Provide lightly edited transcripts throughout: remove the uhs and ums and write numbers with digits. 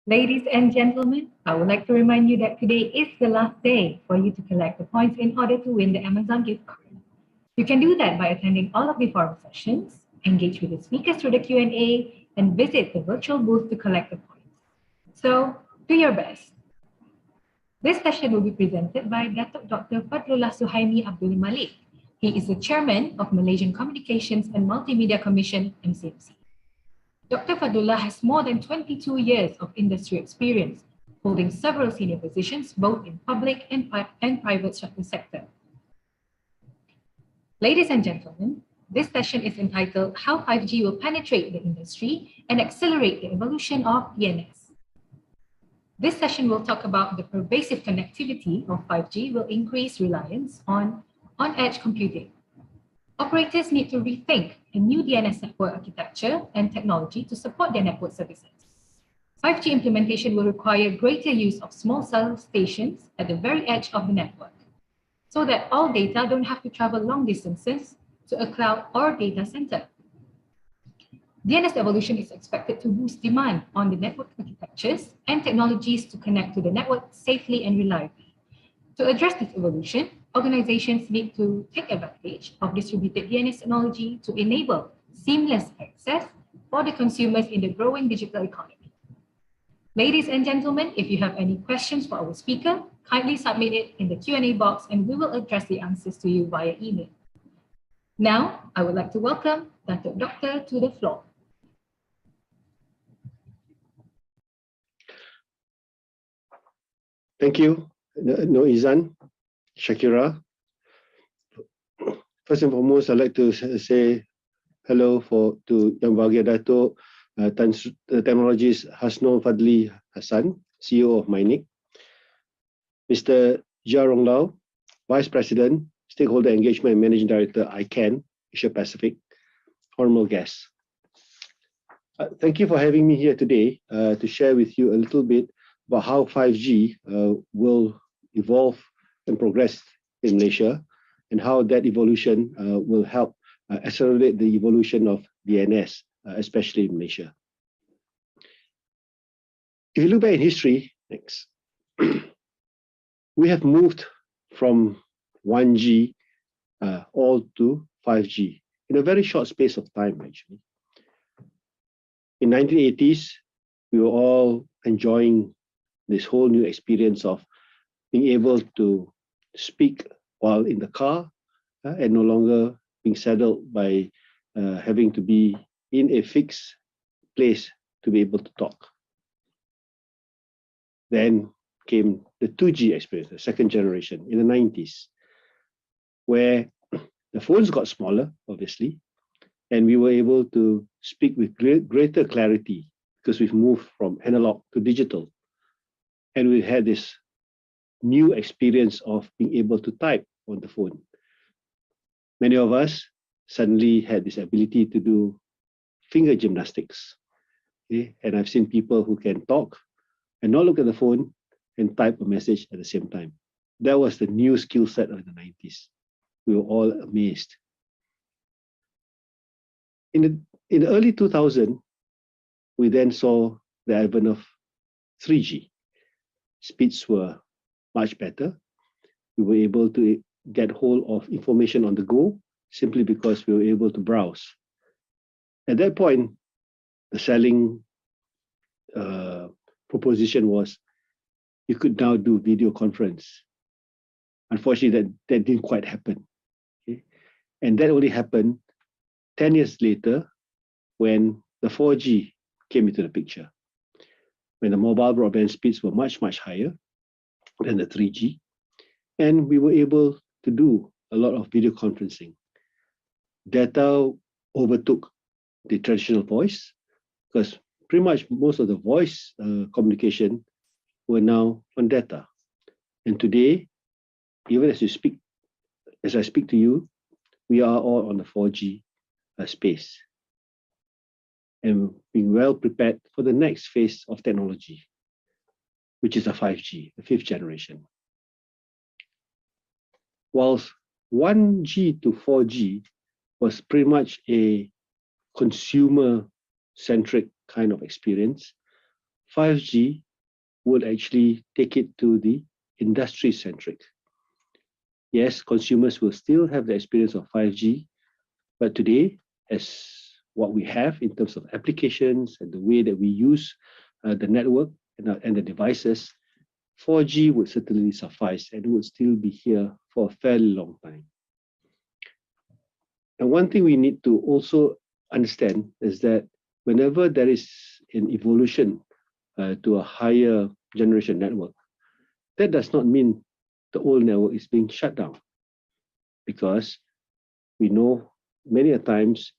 Ladies and gentlemen, I would like to remind you that today is the last day for you to collect the points in order to win the Amazon gift card. You can do that by attending all of the forum sessions, engage with the speakers through the Q&A, and visit the virtual booth to collect the points. So, do your best. This session will be presented by Dr. Fadlullah Suhaimi Abdul Malik. He is the chairman of Malaysian Communications and Multimedia Commission, MCMC. Dr. Fadlullah has more than 22 years of industry experience, holding several senior positions both in public and private sector. Ladies and gentlemen, this session is entitled How 5G Will Penetrate the Industry and Accelerate the Evolution of DNS. This session will talk about the pervasive connectivity of 5G will increase reliance on edge computing. Operators need to rethink a new DNS network architecture and technology to support their network services. 5G implementation will require greater use of small cell stations at the very edge of the network, so that all data don't have to travel long distances to a cloud or data center. DNS evolution is expected to boost demand on the network architectures and technologies to connect to the network safely and reliably. To address this evolution, organizations need to take advantage of distributed DNS technology to enable seamless access for the consumers in the growing digital economy. Ladies and gentlemen, if you have any questions for our speaker, kindly submit it in the Q&A box and we will address the answers to you via email. Now, I would like to welcome Dr. Doctor to the floor. Thank you, Noizan, Shakira. First and foremost, I'd like to say hello to Yang Bahagia Datuk Technologies Hasnul Fadli Hassan, CEO of MyNIC, Mr. Jia Ronglao, Vice President, Stakeholder Engagement and Managing Director, ICANN, Asia Pacific, honorable guests. Thank you for having me here today to share with you a little bit about how 5G will evolve and progress in Malaysia, and how that evolution will help accelerate the evolution of DNS, especially in Malaysia. If you look back in history, next, we have moved from 1G all to 5G in a very short space of time, actually. In 1980s, we were all enjoying this whole new experience of being able to speak while in the car and no longer being saddled by having to be in a fixed place to be able to talk. Then came the 2G experience, the second generation in the 90s, where the phones got smaller, obviously, and we were able to speak with greater clarity because we've moved from analog to digital. And we had this new experience of being able to type on the phone. Many of us suddenly had this ability to do finger gymnastics. Okay? And I've seen people who can talk and not look at the phone and type a message at the same time. That was the new skill set of the 90s. We were all amazed. In the early 2000s, we then saw the advent of 3G. Speeds were much better. We were able to get hold of information on the go simply because we were able to browse. At that point, the selling proposition was you could now do video conference. Unfortunately, that didn't quite happen. Okay? And that only happened 10 years later when the 4G came into the picture, when the mobile broadband speeds were much, much higher than the 3G. And we were able to do a lot of video conferencing. Data overtook the traditional voice because pretty much most of the voice communication were now on data. And today, even as I speak to you, we are all on the 4G space and being well prepared for the next phase of technology, which is the 5G, the 5th generation. Whilst 1G to 4G was pretty much a consumer-centric kind of experience, 5G would actually take it to the industry-centric. Yes, consumers will still have the experience of 5G, but today, as what we have in terms of applications and the way that we use the network and the devices, 4G would certainly suffice and would still be here for a fairly long time. And one thing we need to also understand is that whenever there is an evolution to a higher generation network, that does not mean the old network is being shut down, because we know many a times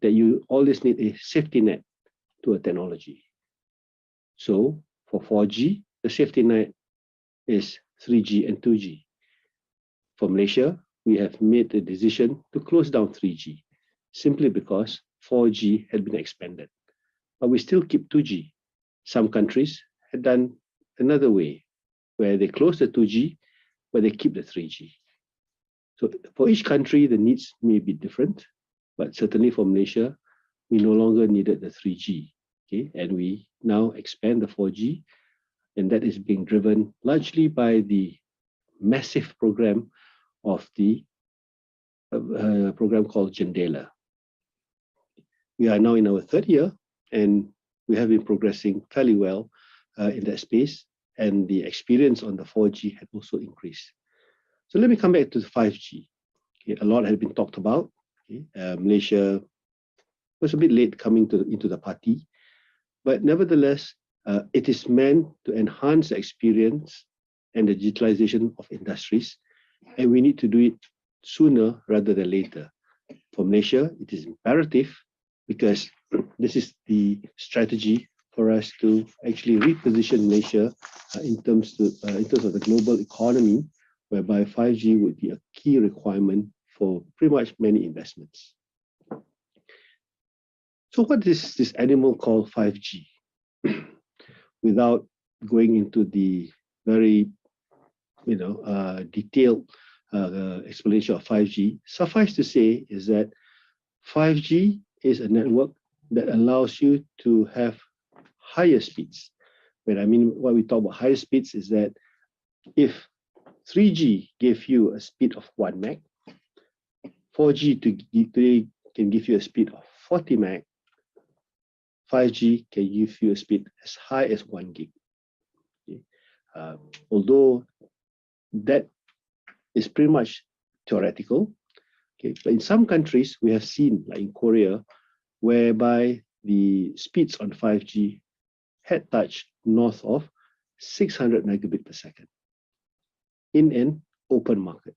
that you always need a safety net to a technology. So for 4G, the safety net is 3G and 2G. For Malaysia, we have made the decision to close down 3G simply because 4G had been expanded. But we still keep 2G. Some countries had done another way, where they close the 2G, but they keep the 3G. So for each country, the needs may be different, but certainly for Malaysia, we no longer needed the 3G, okay? And we now expand the 4G, and that is being driven largely by the massive program of the program called Jendela. We are now in our 3rd year, and we have been progressing fairly well in that space, and the experience on the 4G had also increased. So let me come back to the 5G. Okay, a lot has been talked about. Okay. Malaysia was a bit late coming into the party, but nevertheless, it is meant to enhance the experience and the digitalization of industries, and we need to do it sooner rather than later. For Malaysia, it is imperative because this is the strategy for us to actually reposition Malaysia in terms of the global economy, whereby 5G would be a key requirement for pretty much many investments. So what is this animal called 5G? Without going into the very detailed explanation of 5G, suffice to say is that 5G is a network that allows you to have higher speeds. What we talk about higher speeds is that if 3G gave you a speed of 1 meg, 4G today can give you a speed of 40 meg, 5G can give you a speed as high as 1 gig. Okay. Although that is pretty much theoretical, okay, but in some countries we have seen, like in Korea, whereby the speeds on 5G had touched north of 600 megabit per second in an open market.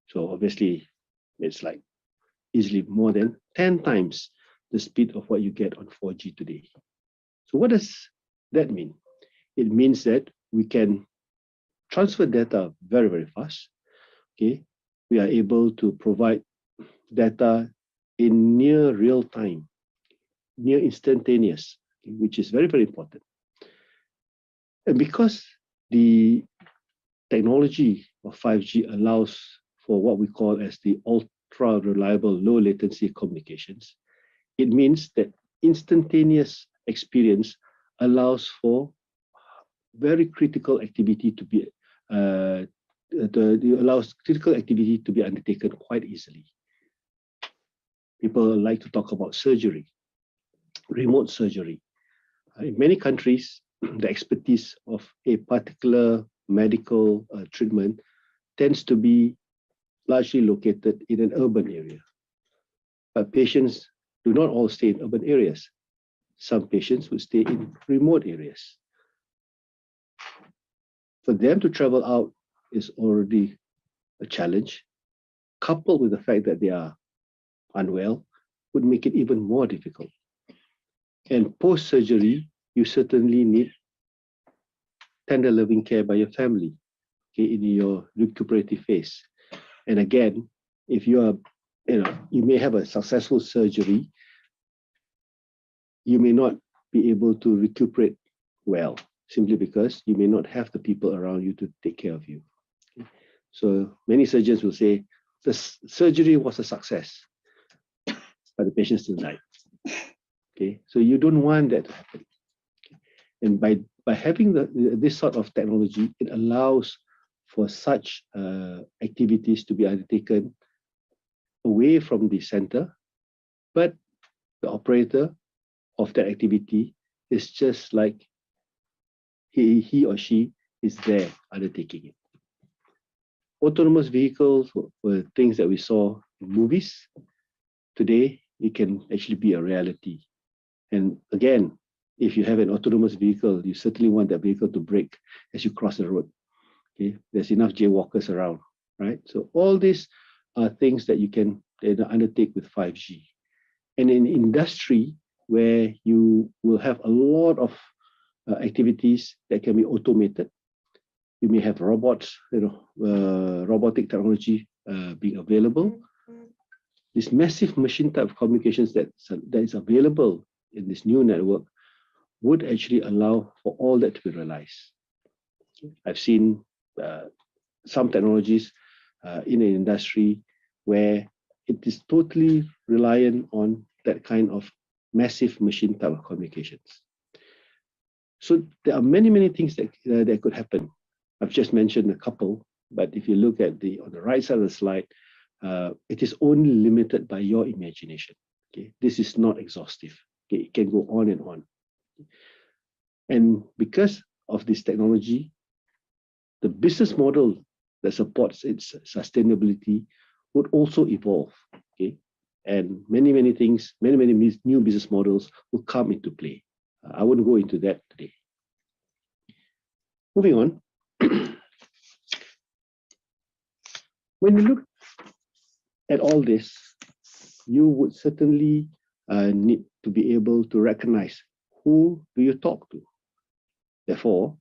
So obviously, it's like easily more than 10 times the speed of what you get on 4G today. So what does that mean? It means that we can transfer data very, very fast. Okay, we are able to provide data in near real time, near instantaneous, okay, which is very, very important. And because the technology of 5G allows for what we call as the ultra reliable low latency communications, it means that instantaneous experience allows for very critical activity to be it allows critical activity to be undertaken quite easily. People like to talk about surgery, remote surgery. In many countries, the expertise of a particular medical treatment tends to be largely located in an urban area. But patients do not all stay in urban areas. Some patients would stay in remote areas. For them to travel out is already a challenge, coupled with the fact that they are unwell, would make it even more difficult. And post-surgery, you certainly need tender loving care by your family, okay, in your recuperative phase. And again, if you are, you may have a successful surgery, you may not be able to recuperate well, simply because you may not have the people around you to take care of you. Okay? So many surgeons will say, the surgery was a success, but the patient still died. Okay, so you don't want that to happen. Okay? And by having this sort of technology, it allows for such activities to be undertaken away from the center, but the operator of that activity is just like he or she is there undertaking it. Autonomous vehicles were things that we saw in movies. Today, it can actually be a reality. And again, if you have an autonomous vehicle, you certainly want that vehicle to brake as you cross the road. Okay, there's enough jaywalkers around, right? So all these are things that you can undertake with 5G. And in industry, where you will have a lot of activities that can be automated, you may have robots, robotic technology being available. This massive machine type of communications that is available in this new network would actually allow for all that to be realized. I've seen some technologies in an industry where it is totally reliant on that kind of massive machine type of communications. So there are many, many things that could happen. I've just mentioned a couple, but if you look at on the right side of the slide, it is only limited by your imagination. Okay, this is not exhaustive. Okay, it can go on and on. And because of this technology, the business model that supports its sustainability would also evolve. Okay, and many, many things, many, many new business models will come into play. I wouldn't go into that today. Moving on. When you look at all this, you would certainly need to be able to recognize who do you talk to. Therefore,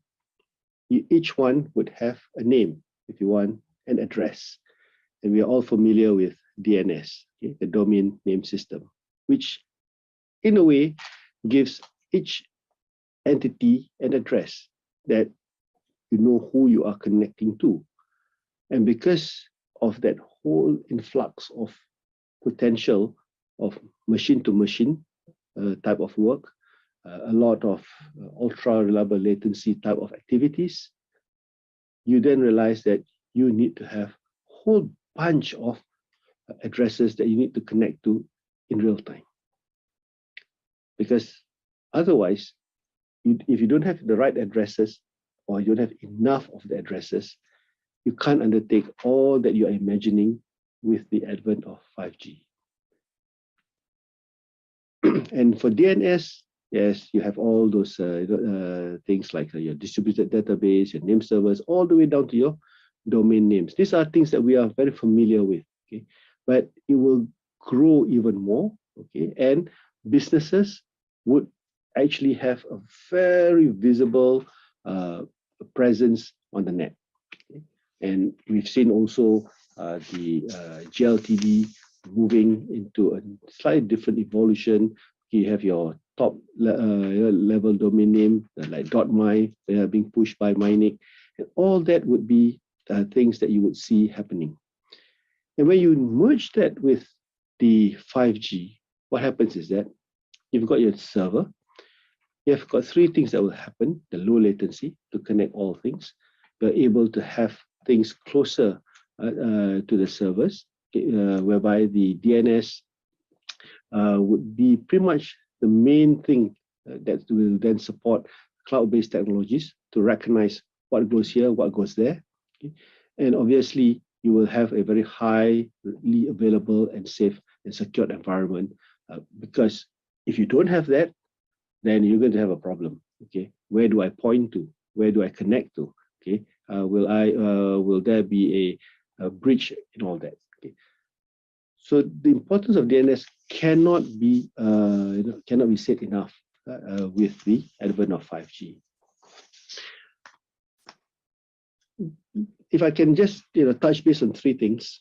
each one would have a name, if you want, an address. And we are all familiar with DNS, okay, the domain name system, which in a way gives each entity an address that you know who you are connecting to. And because of that whole influx of potential of machine-to-machine type of work, a lot of ultra-reliable latency type of activities, you then realize that you need to have a whole bunch of addresses that you need to connect to in real time. Because otherwise, if you don't have the right addresses or you don't have enough of the addresses, you can't undertake all that you are imagining with the advent of 5G. And for DNS, yes, you have all those things like your distributed database, your name servers, all the way down to your domain names. These are things that we are very familiar with, okay? But it will grow even more, okay? And businesses would actually have a very visible presence on the net. Okay? And we've seen also the GLTV moving into a slightly different evolution. You have your top level domain name like .my being pushed by Mynic, and all that would be things that you would see happening. And when you merge that with the 5G, what happens is that you've got your server, you've got three things that will happen: the low latency to connect all things. You're able to have things closer to the servers, whereby the DNS would be pretty much the main thing that will then support cloud-based technologies to recognize what goes here, what goes there. Okay? And obviously, you will have a very highly available and safe and secured environment, because if you don't have that, then you're going to have a problem. Okay, where do I point to? Where do I connect to? Okay, will there be a breach in all that? Okay, so the importance of DNS cannot be said enough with the advent of 5G. If I can just touch base on three things.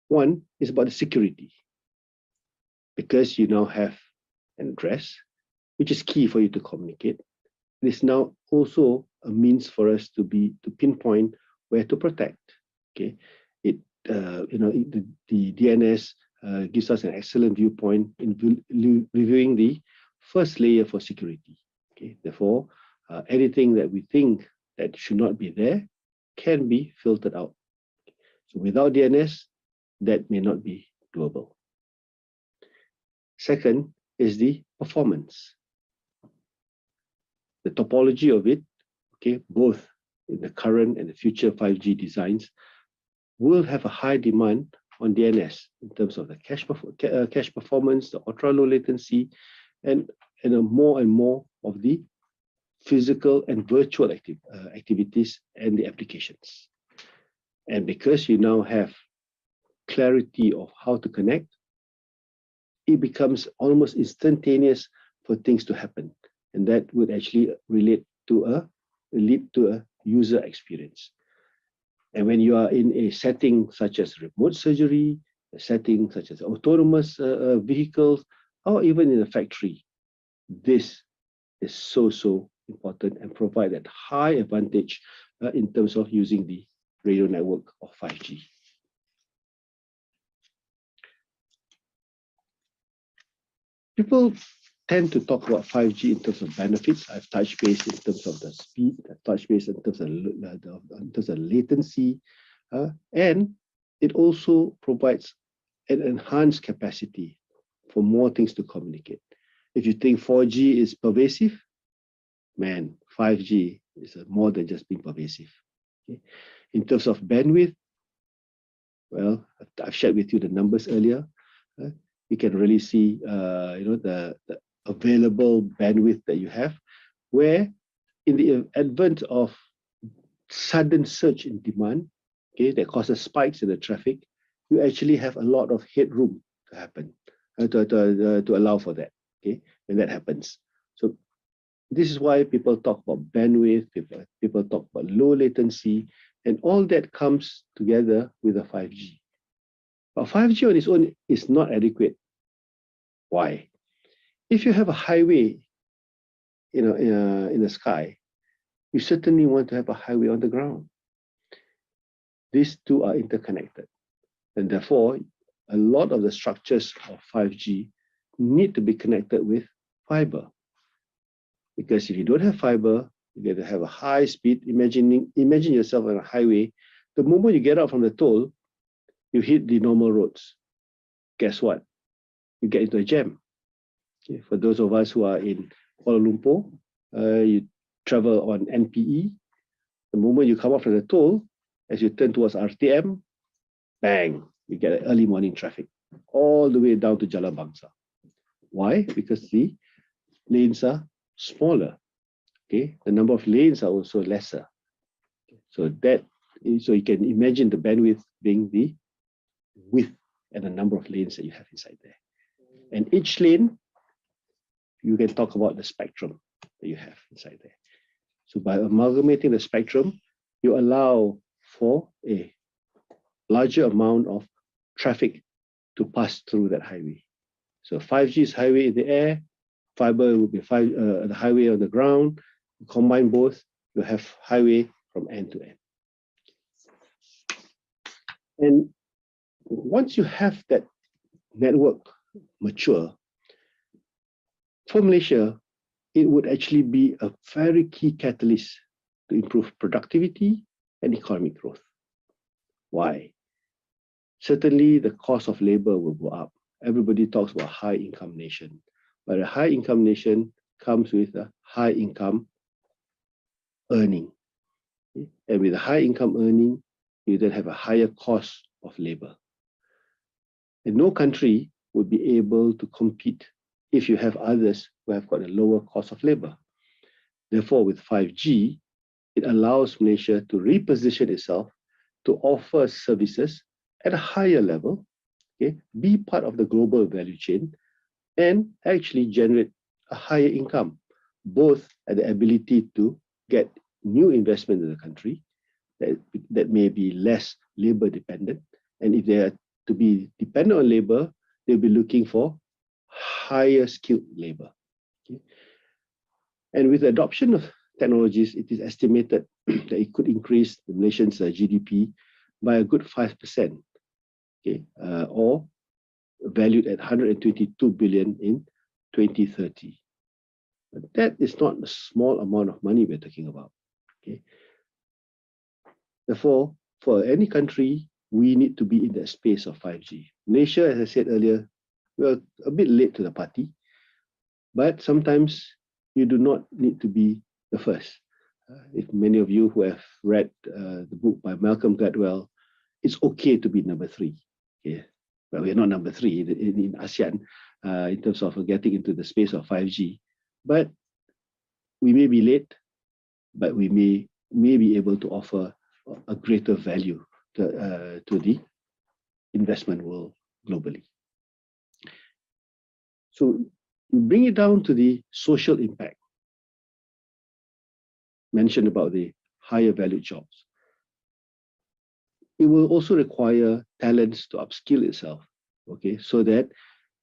One is about the security, because you now have an address, which is key for you to communicate. It is now also a means for us to pinpoint where to protect. Okay, the DNS gives us an excellent viewpoint in reviewing the first layer for security. Okay, therefore, anything that we think that should not be there can be filtered out. So without DNS, that may not be doable. Second is the performance. The topology of it, okay, both in the current and the future 5G designs, will have a high demand on DNS in terms of the cache performance, the ultra low latency, and more and more of the physical and virtual activities and the applications. And because you now have clarity of how to connect, it becomes almost instantaneous for things to happen. And that would actually lead to a user experience. And when you are in a setting such as remote surgery, a setting such as autonomous vehicles, or even in a factory, this is so important and provide that high advantage in terms of using the radio network of 5G. People tend to talk about 5G in terms of benefits. I've touched base in terms of the speed, I've touched base in terms of latency, and it also provides an enhanced capacity for more things to communicate. If you think 4G is pervasive, man, 5G is more than just being pervasive. Okay? In terms of bandwidth, well, I've shared with you the numbers earlier. You can really see, the available bandwidth that you have, where in the advent of sudden surge in demand, okay, that causes spikes in the traffic, you actually have a lot of headroom to happen, to allow for that, okay, when that happens. So this is why people talk about bandwidth, people talk about low latency, and all that comes together with a 5G. But 5G on its own is not adequate. Why? If you have a highway, in the sky, you certainly want to have a highway on the ground. These two are interconnected, and therefore, a lot of the structures of 5G need to be connected with fiber. Because if you don't have fiber, you get to have a high speed. Imagine yourself on a highway. The moment you get out from the toll, you hit the normal roads. Guess what? You get into a jam. Okay. For those of us who are in Kuala Lumpur, you travel on NPE. The moment you come out from the toll, as you turn towards RTM, bang, you get early morning traffic all the way down to Jalan Bangsa. Why? Because the lanes are smaller. Okay, the number of lanes are also lesser. So you can imagine the bandwidth being the width and the number of lanes that you have inside there. And each lane, you can talk about the spectrum that you have inside there. So by amalgamating the spectrum, you allow for a larger amount of traffic to pass through that highway. So 5G is highway in the air, fiber will be the highway on the ground. You combine both, you have highway from end to end. And once you have that network mature, for Malaysia, it would actually be a very key catalyst to improve productivity and economic growth. Why? Certainly, the cost of labor will go up. Everybody talks about high-income nation, but a high-income nation comes with a high-income earning. And with a high-income earning, you then have a higher cost of labor. And no country would be able to compete if you have others who have got a lower cost of labor. Therefore, with 5G, it allows Malaysia to reposition itself to offer services at a higher level, okay, be part of the global value chain, and actually generate a higher income, both at the ability to get new investment in the country that may be less labor dependent. And if they are to be dependent on labor, they'll be looking for higher skilled labor. Okay? And with the adoption of technologies, it is estimated that it could increase the nation's GDP by a good 5%, okay, or valued at 122 billion in 2030. But that is not a small amount of money we're talking about. Okay. Therefore, for any country, we need to be in that space of 5G. Malaysia, as I said earlier, we're a bit late to the party, but sometimes you do not need to be the first. If many of you who have read the book by Malcolm Gladwell, it's okay to be number 3. Okay. But we're not number 3 in ASEAN in terms of getting into the space of 5G. But we may be late, but we may be able to offer a greater value to the investment world globally. So we bring it down to the social impact. Mentioned about the higher value jobs. It will also require talents to upskill itself, okay, so that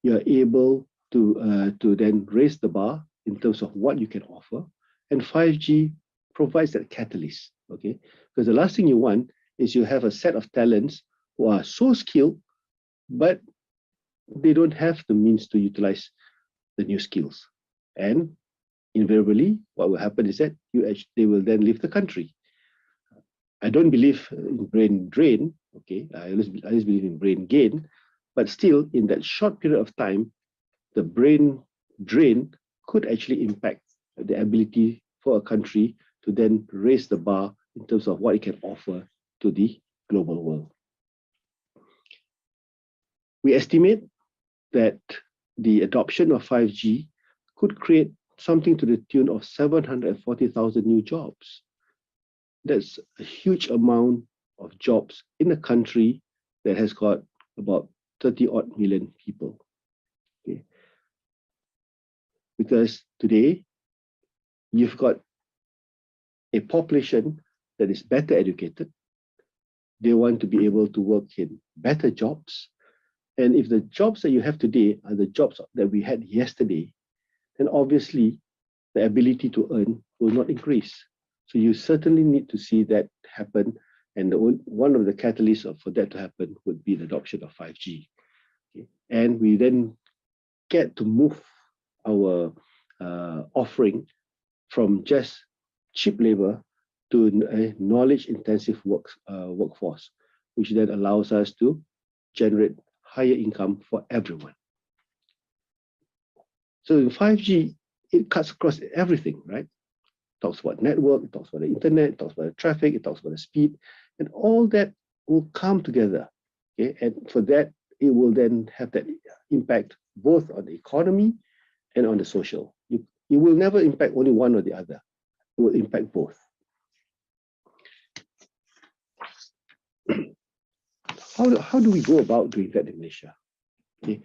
you're able to then raise the bar in terms of what you can offer. And 5G provides that catalyst, okay? Because the last thing you want is you have a set of talents who are so skilled, but they don't have the means to utilize the new skills. And invariably, what will happen is that they will then leave the country. I don't believe in brain drain, okay? I always believe in brain gain, but still, in that short period of time, the brain drain could actually impact the ability for a country to then raise the bar in terms of what it can offer to the global world. We estimate that the adoption of 5G could create something to the tune of 740,000 new jobs. That's a huge amount of jobs in a country that has got about 30-odd million people. Okay. Because today, you've got a population that is better educated. They want to be able to work in better jobs. And if the jobs that you have today are the jobs that we had yesterday, then obviously the ability to earn will not increase. So you certainly need to see that happen. And one of the catalysts for that to happen would be the adoption of 5G. Okay. And we then get to move our offering from just cheap labor to a knowledge-intensive workforce, which then allows us to generate higher income for everyone. So in 5G, it cuts across everything, right? It talks about network, it talks about the internet, it talks about the traffic, it talks about the speed, and all that will come together. Okay? And for that, it will then have that impact both on the economy and on the social. It will never impact only one or the other. It will impact both. How do we go about doing that in Malaysia? Okay.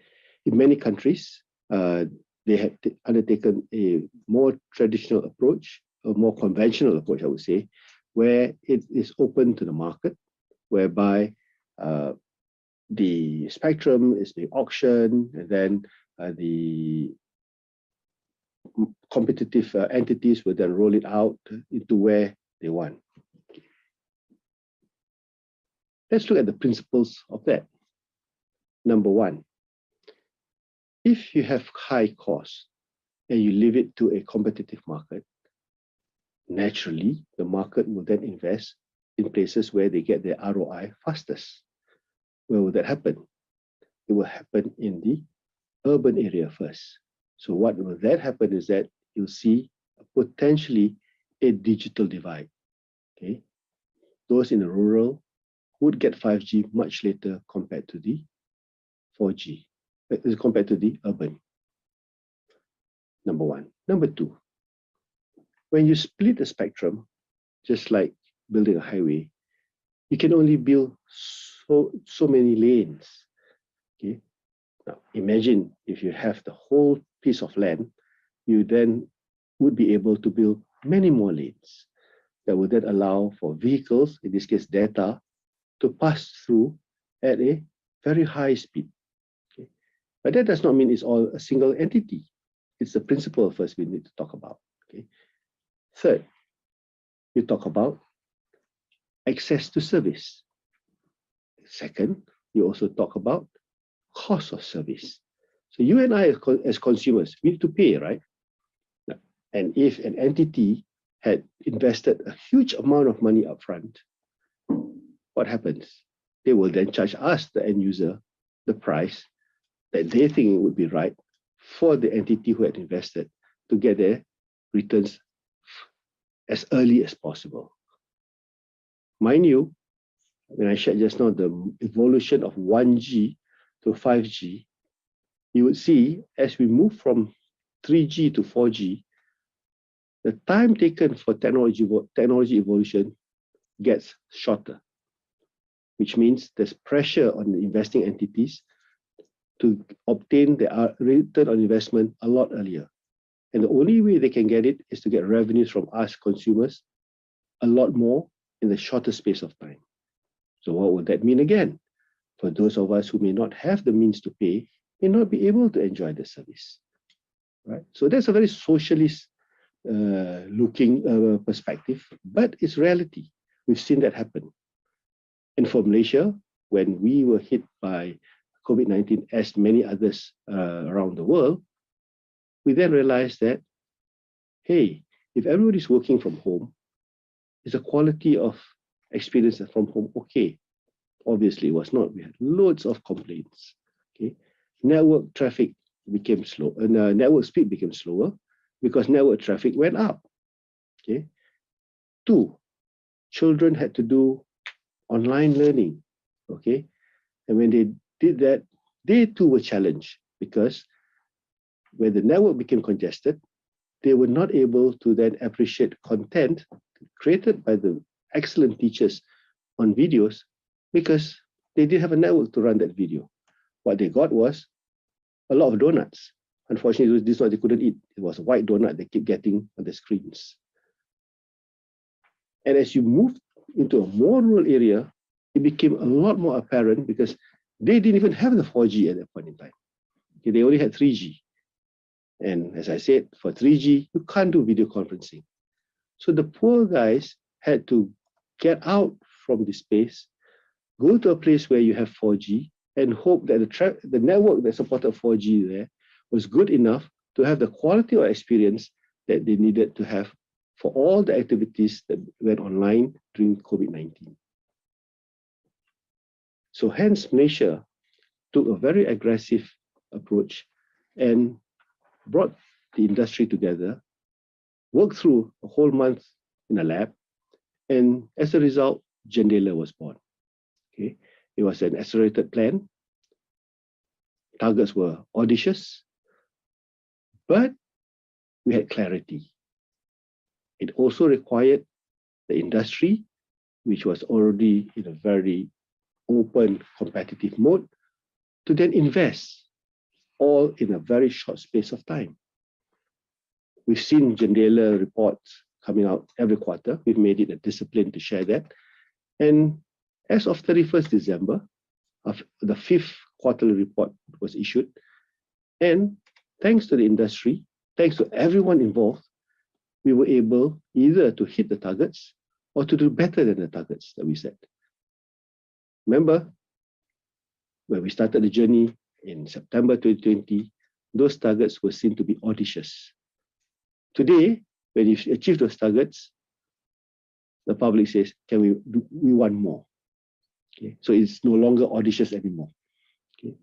In many countries, they have undertaken a more traditional approach, a more conventional approach, I would say, where it is open to the market, whereby the spectrum is being auctioned, and then the competitive entities will then roll it out into where they want. Let's look at the principles of that. Number one, if you have high costs and you leave it to a competitive market, naturally, the market will then invest in places where they get their ROI fastest. Where will that happen? It will happen in the urban area first. So what will that happen is that you'll see potentially a digital divide. Okay, those in the rural would get 5G much later compared to the 4G, compared to the urban. Number one. Number two, when you split the spectrum, just like building a highway, you can only build so many lanes. Okay. Now imagine if you have the whole piece of land, you then would be able to build many more lanes that would then allow for vehicles, in this case data, to pass through at a very high speed. Okay. But that does not mean it's all a single entity. It's the principle first we need to talk about. Okay. Third, you talk about access to service. Second, you also talk about cost of service. So you and I as consumers, we need to pay, right? And if an entity had invested a huge amount of money upfront, what happens? They will then charge us, the end user, the price that they think would be right for the entity who had invested to get their returns as early as possible. Mind you, when I shared just now the evolution of 1G to 5G, you would see as we move from 3G to 4G, the time taken for technology evolution gets shorter, which means there's pressure on the investing entities to obtain their return on investment a lot earlier. And the only way they can get it is to get revenues from us consumers a lot more in the shorter space of time. So what would that mean again? For those of us who may not have the means to pay, may not be able to enjoy the service, right? So that's a very socialist looking perspective, but it's reality. We've seen that happen. And for Malaysia, when we were hit by COVID-19, as many others around the world, we then realized that, hey, if everybody's working from home, is the quality of experience from home okay? Obviously, it was not. We had loads of complaints. Okay, network traffic became slow, and network speed became slower because network traffic went up. Okay, two, children had to do online learning. Okay, and when they did that, they too were challenged because when the network became congested, they were not able to then appreciate content created by the excellent teachers on videos because they didn't have a network to run that video. What they got was a lot of donuts. Unfortunately, this one they couldn't eat. It was a white donut they keep getting on the screens. And as you move into a more rural area, it became a lot more apparent because they didn't even have the 4G at that point in time. Okay, they only had 3G. And as I said, for 3G, you can't do video conferencing. So the poor guys had to get out from the space, go to a place where you have 4G, and hope that the network that supported 4G there was good enough to have the quality of experience that they needed to have for all the activities that went online during COVID-19. So hence, Malaysia took a very aggressive approach and brought the industry together, worked through a whole month in a lab, and as a result, Jendela was born. Okay, it was an accelerated plan. Targets were audacious, but we had clarity. It also required the industry, which was already in a very open, competitive mode, to then invest all in a very short space of time. We've seen Jendela reports coming out every quarter. We've made it a discipline to share that. And as of 31st December, the 5th quarterly report was issued. And thanks to the industry, thanks to everyone involved, we were able either to hit the targets or to do better than the targets that we set. Remember, when we started the journey in September 2020, those targets were seen to be audacious. Today, when you achieve those targets, the public says, we want more. Okay, so it's no longer audacious anymore. Okay,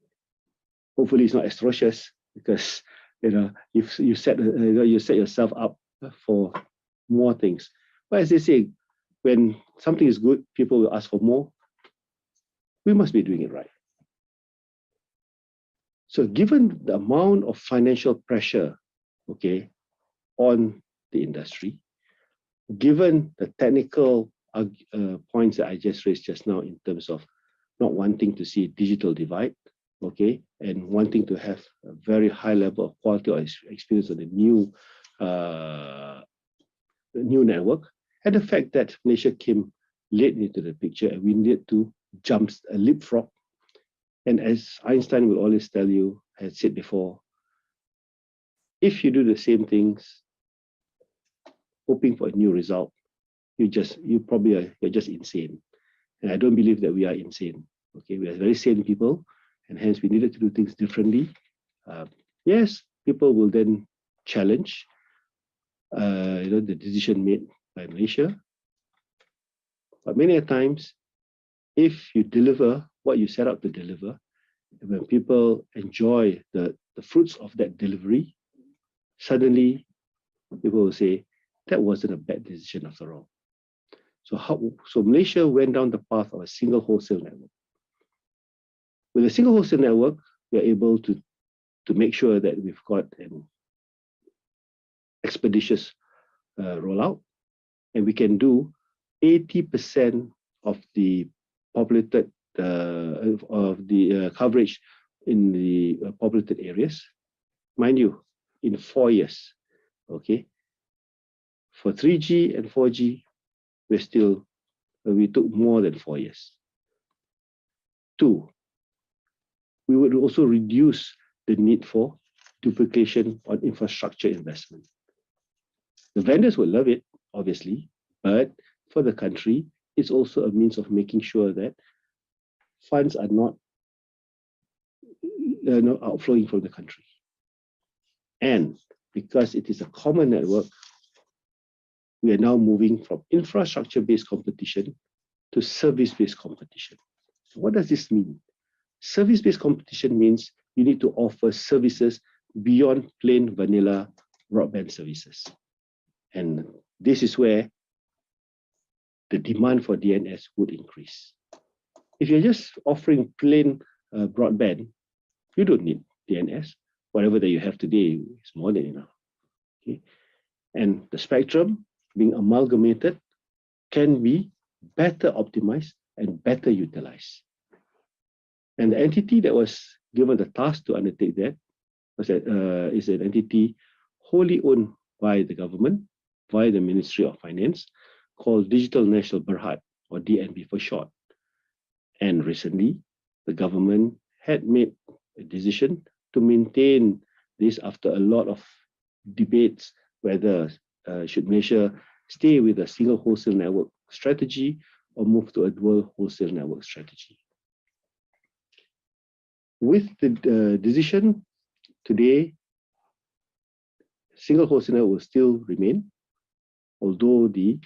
hopefully it's not atrocious, because you set yourself up for more things. But as they say, when something is good, people will ask for more. We must be doing it right. So given the amount of financial pressure, okay, on the industry, given the technical points that I just raised just now in terms of not wanting to see digital divide, okay, and wanting to have a very high level of quality or experience on the new network, and the fact that Malaysia came late into the picture and we needed to leapfrog. And as Einstein will always tell you, I said before, if you do the same things, hoping for a new result, you're just insane. And I don't believe that we are insane. Okay, we are very sane people, and hence we needed to do things differently. Yes, people will then challenge, the decision made by Malaysia. But many a times, if you deliver what you set out to deliver, and when people enjoy the fruits of that delivery, suddenly people will say, that wasn't a bad decision after all. So Malaysia went down the path of a single wholesale network. With a single wholesale network, we are able to make sure that we've got an expeditious rollout, and we can do 80% of the populated coverage in the populated areas, mind you, in 4 years. Okay, for 3G and 4G, we took more than 4 years. 2, we would also reduce the need for duplication on infrastructure investment. The vendors will love it, obviously, but for the country, it's also a means of making sure that funds are not outflowing from the country. And because it is a common network, we are now moving from infrastructure-based competition to service-based competition. So what does this mean? Service-based competition means you need to offer services beyond plain vanilla broadband services. And this is where the demand for DNS would increase. If you're just offering plain broadband, you don't need DNS. Whatever that you have today is more than enough. Okay? And the spectrum being amalgamated can be better optimized and better utilized. And the entity that was given the task to undertake that is an entity wholly owned by the government via the Ministry of Finance, called Digital National Berhad, or DNB for short. And recently, the government had made a decision to maintain this after a lot of debates whether should Malaysia stay with a single wholesale network strategy or move to a dual wholesale network strategy. With the decision today, single wholesale network will still remain, although the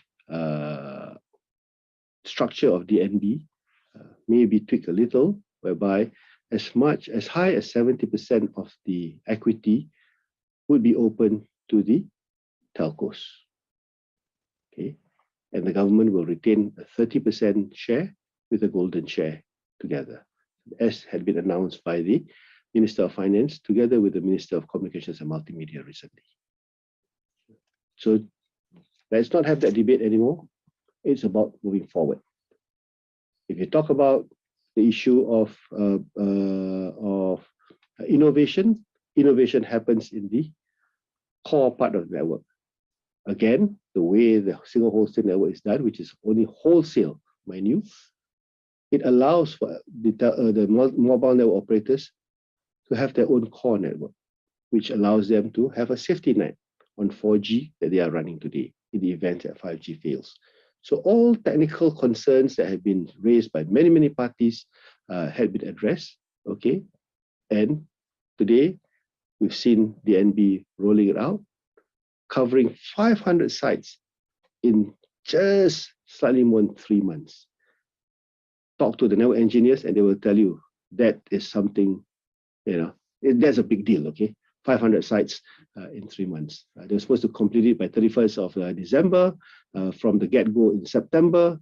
structure of DNB may be tweaked a little, whereby as high as 70% of the equity would be open to the telcos. Okay, and the government will retain a 30% share with a golden share together, as had been announced by the Minister of Finance together with the Minister of Communications and Multimedia recently. So let's not have that debate anymore. It's about moving forward. If you talk about the issue of innovation, innovation happens in the core part of the network. Again, the way the single wholesale network is done, which is only wholesale, mind you, it allows for the mobile network operators to have their own core network, which allows them to have a safety net on 4G that they are running today in the event that 5G fails. So all technical concerns that have been raised by many parties had been addressed, okay? And today, we've seen the DNB rolling it out, covering 500 sites in just slightly more than 3 months. Talk to the network engineers and they will tell you that is something, that's a big deal, okay? 500 sites in 3 months. They're supposed to complete it by 31st of December. From the get-go in September,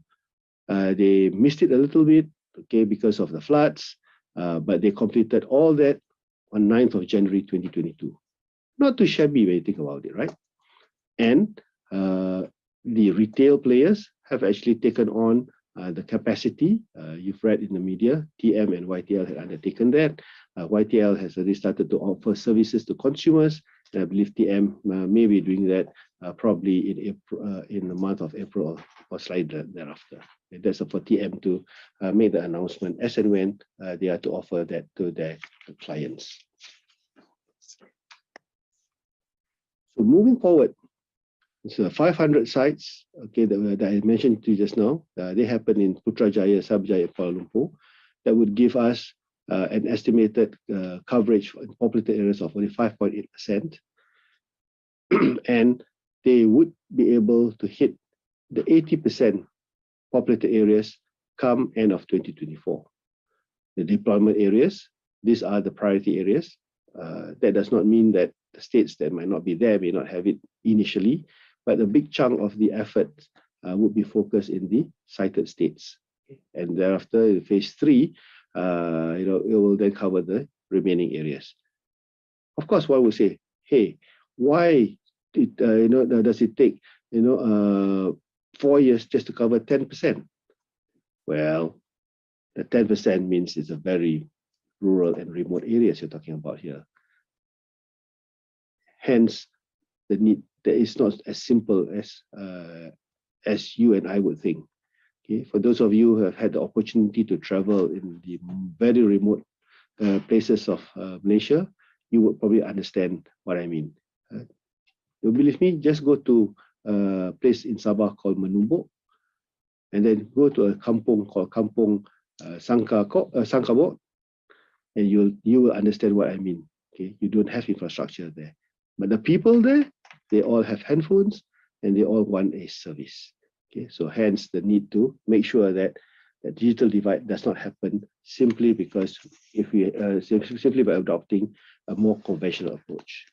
they missed it a little bit, okay, because of the floods, but they completed all that on 9th of January 2022. Not too shabby when you think about it, right? And the retail players have actually taken on the capacity. You've read in the media, TM and YTL had undertaken that. YTL has already started to offer services to consumers. And I believe TM may be doing that probably in April, in the month of April or slightly thereafter. And that's for TM to make the announcement as and when they are to offer that to their clients. So moving forward, so 500 sites, okay, that I mentioned to you just now, they happen in Putrajaya, Sabjaya, Kuala Lumpur. That would give us an estimated coverage in populated areas of only 5.8%. And they would be able to hit the 80% populated areas come end of 2024. The deployment areas, these are the priority areas. That does not mean that the states that might not be there may not have it initially, but a big chunk of the effort would be focused in the cited states. And thereafter, in phase 3, it will then cover the remaining areas. Of course, one will say, hey, why does it take 4 years just to cover 10%? Well, the 10% means it's a very rural and remote areas you're talking about here. Hence, the need that is not as simple as you and I would think. Okay, for those of you who have had the opportunity to travel in the very remote places of Malaysia, you would probably understand what I mean. You believe me? Just go to a place in Sabah called Menumbuk, and then go to a kampung called Kampung Sangkabot, and you will understand what I mean. Okay, you don't have infrastructure there, but the people there, they all have handphones and they all want a service. Okay, so hence the need to make sure that the digital divide does not happen simply because if we simply by adopting a more conventional approach.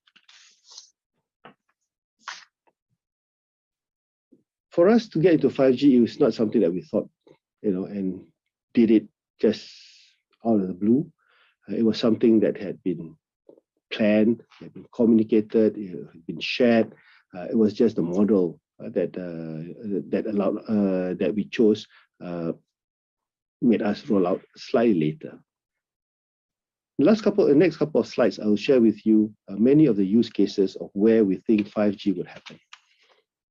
For us to get into 5G, it was not something that we thought, and did it just out of the blue. It was something that had been planned, had been communicated, it had been shared. It was just the model that allowed that we chose made us roll out slightly later. The next couple of slides, I will share with you many of the use cases of where we think 5G would happen.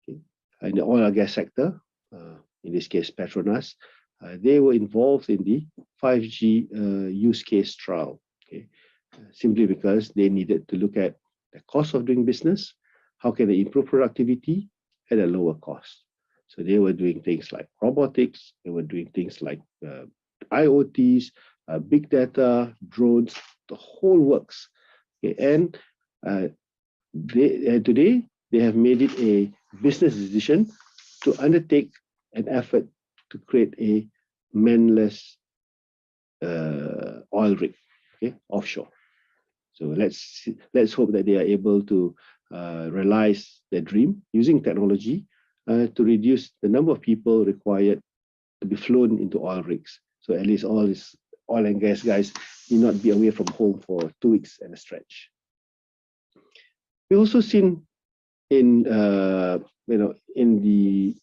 Okay. In the oil and gas sector, in this case Petronas, they were involved in the 5G use case trial. Okay. Simply because they needed to look at the cost of doing business, how can they improve productivity at a lower cost. So they were doing things like robotics, they were doing things like IoTs, big data, drones, the whole works. Okay. And today they have made it a business decision to undertake an effort to create a manless oil rig, okay, offshore. So let's hope that they are able to realize their dream using technology to reduce the number of people required to be flown into oil rigs. So at least all these oil and gas guys need not be away from home for 2 weeks and a stretch. We've also seen in in the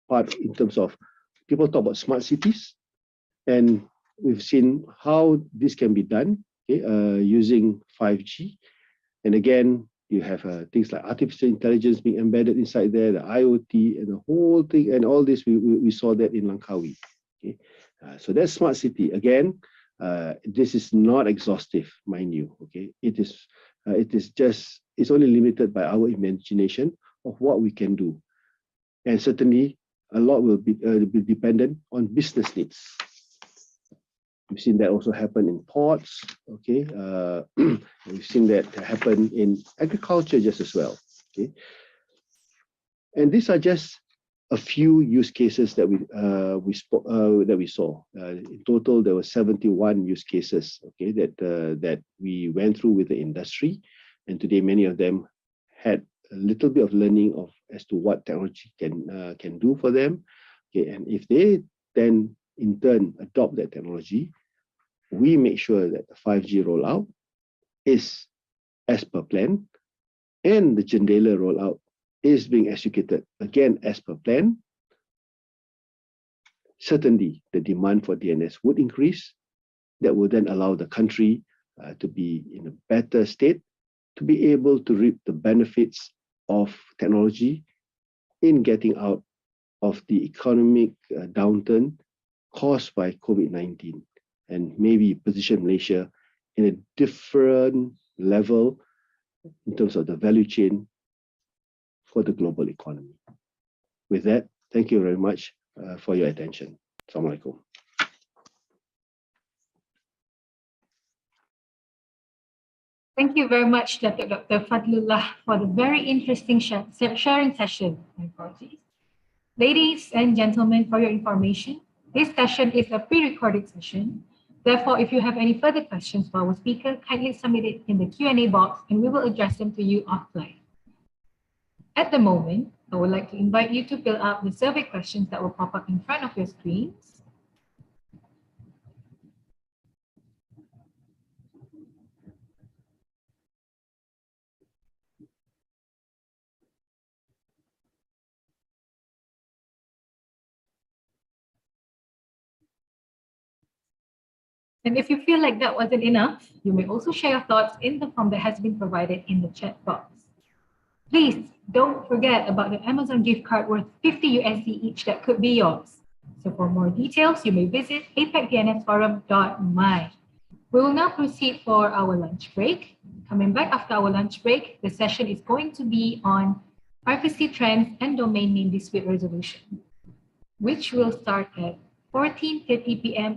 part in terms of people talk about smart cities, and we've seen how this can be done, okay, using 5G. And again, you have things like artificial intelligence being embedded inside there, the IoT and the whole thing, and all this, we saw that in Langkawi. Okay, so that's smart city. Again, this is not exhaustive, mind you. Okay, it's only limited by our imagination of what we can do, and certainly a lot will be dependent on business needs. We've seen that also happen in ports, okay? We've seen that happen in agriculture just as well, okay? And these are just a few use cases that we saw. In total, there were 71 use cases, okay, that we went through with the industry, and today many of them had a little bit of learning of as to what technology can do for them. Okay, and if they then in turn adopt that technology, we make sure that the 5G rollout is as per plan, and the JENDELA rollout is being executed again as per plan. Certainly, the demand for DNS would increase. That would then allow the country to be in a better state to be able to reap the benefits of technology in getting out of the economic downturn caused by COVID-19, and maybe position Malaysia in a different level in terms of the value chain for the global economy. With that, thank you very much for your attention. Assalamualaikum. Thank you very much, Dr. Fadlullah, for the very interesting sharing session. My apologies. Ladies and gentlemen, for your information, this session is a pre-recorded session. Therefore, if you have any further questions for our speaker, kindly submit it in the Q&A box and we will address them to you offline. At the moment, I would like to invite you to fill out the survey questions that will pop up in front of your screens. And if you feel like that wasn't enough, you may also share your thoughts in the form that has been provided in the chat box. Please don't forget about the Amazon gift card worth 50 USD each that could be yours. So for more details, you may visit apecdnsforum.my. We will now proceed for our lunch break. Coming back after our lunch break, the session is going to be on privacy trends and domain name dispute resolution, which will start at 14:30 p.m.